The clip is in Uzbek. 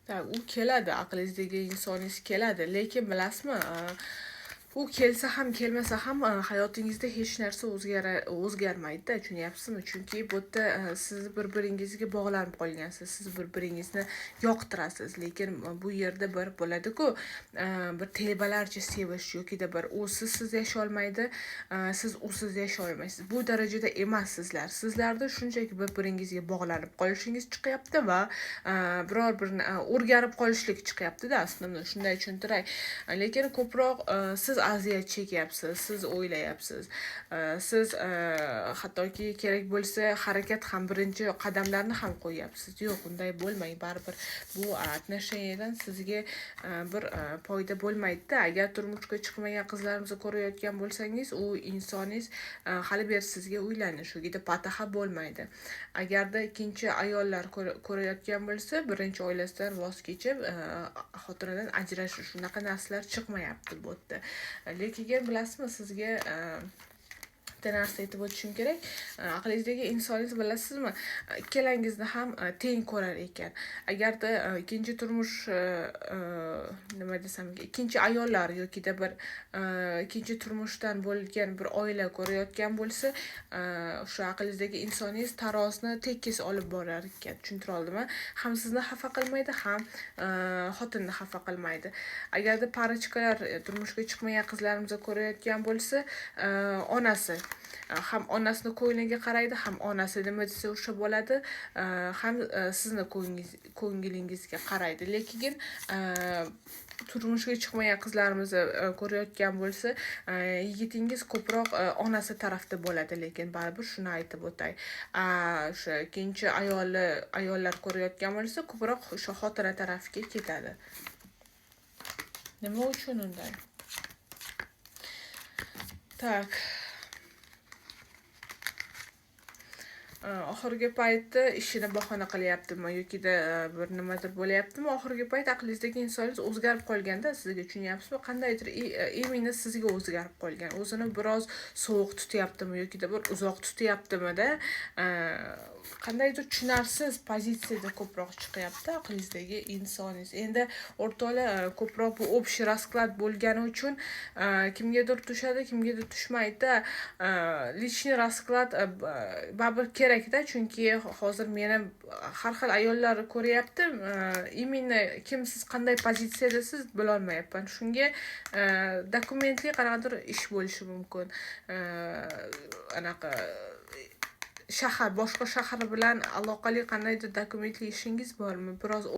U keladi, aqlingizdagi insoningiz keladi, lekin bilasizmi, u kelsa ham kelmasa ham hayotingizda hech narsa o'zgarmaydi-da, tushunyapsizmi? Chunki bu yerda siz bir-biringizga bog'lanib qolgansiz, siz bir-biringizni yoqtirasiz, lekin bu yerda bir bo'ladi-ku, bir telbalarcha sevish yokida bir siz yasholmaydi, siz usiz yasholmaysiz. Bu darajada emas sizlar. Sizlarda shunchaki bir-biringizga bog'lanib qolishingiz chiqyapti va biror birini o'rganib qolishlik chiqyapti-da, aslida shunday tushuntiray. Lekin ko'proq siz aziyat chekyapsiz, siz o'ylayapsiz, siz hattoki kerak bo'lsa harakat ham birinchi qadamlarni ham qo'yyapsiz. Yo'q, unday bo'lmang, baribir bu отношениyadan sizga bir foyda bo'lmaydi-da. Agar turmushga chiqmagan qizlarimizni ko'rayotgan bo'lsangiz, u insoningiz hali beri sizga uylanish, ugida pataha bo'lmaydi. Agarda ikkinchi ayollar ko'rayotgan bo'lsa, birinchi oilasidan voz kechib, xotinidan ajrashish, shunaqa narsalar chiqmayapti bu yerda. Lekin bilasizmi, sizga bitta narsa aytib o'tishim kerak. Aqlingizdagi insoningiz, bilasizmi, ikkalangizni ham teng ko'rar ekan. Agarda ikkinchi turmush, nima desam, ikkinchi ayollar yokida bir ikkinchi turmushdan bo'lgan bir oila ko'rayotgan bo'lsa, o'sha aqlingizdagi insoningiz tarozini tekis olib borar ekan. Tushuntira oldimmi? Ham sizni xafa qilmaydi, ham xotinni xafa qilmaydi. Agarda parachkalar turmushga chiqmagan qizlarimizni ko'rayotgan bo'lsa, onasi ham onasini ko'ngliga qaraydi, ham onasi nima desa o'sha bo'ladi, ham sizni ko'nglingizga qaraydi. Lekin turmushga chiqmagan qizlarimizni ko'rayotgan bo'lsa, yigitingiz ko'proq onasi tarafda bo'ladi. Lekin baribir shuni aytib o'tay, o'sha ikkinchi ayollar ko'rayotgan bo'lsa, ko'proq o'sha xotini tarafiga ketadi. Nima uchun unday? Tak. Oxirgi paytda ishini bahona qilyaptimi yokida bir nimadir bo'layaptimi? Oxirgi payt aqlingizdagi insoningiz o'zgarib qolganda, sizga tushunyapsizmi? Qandaydir imini sizga o'zgarib qolgan. O'zini biroz sovuq tutyaptimi yokida bir uzoq tutyaptimi-da? Qandaydir tushunarsiz pozitsiyada ko'proq chiqyapti aqlingizdagi insoningiz. Endi o'rtoqlar, ko'proq bu общий расклад bo'lgani uchun kimgadir tushadi, kimgadir tushmaydi-da. Личный расклад baribir kerak-da, chunki hozir meni har xil ayollar ko'ryaptim. Именно kim siz qanday pozitsiyadasiz bilolmayapman. Shunga dokumentli qanaqadir ish bo'lishi mumkin. Anaqa boshqa shahar bilan aloqali qandaydir dokumentli ishingiz bormi? Biroz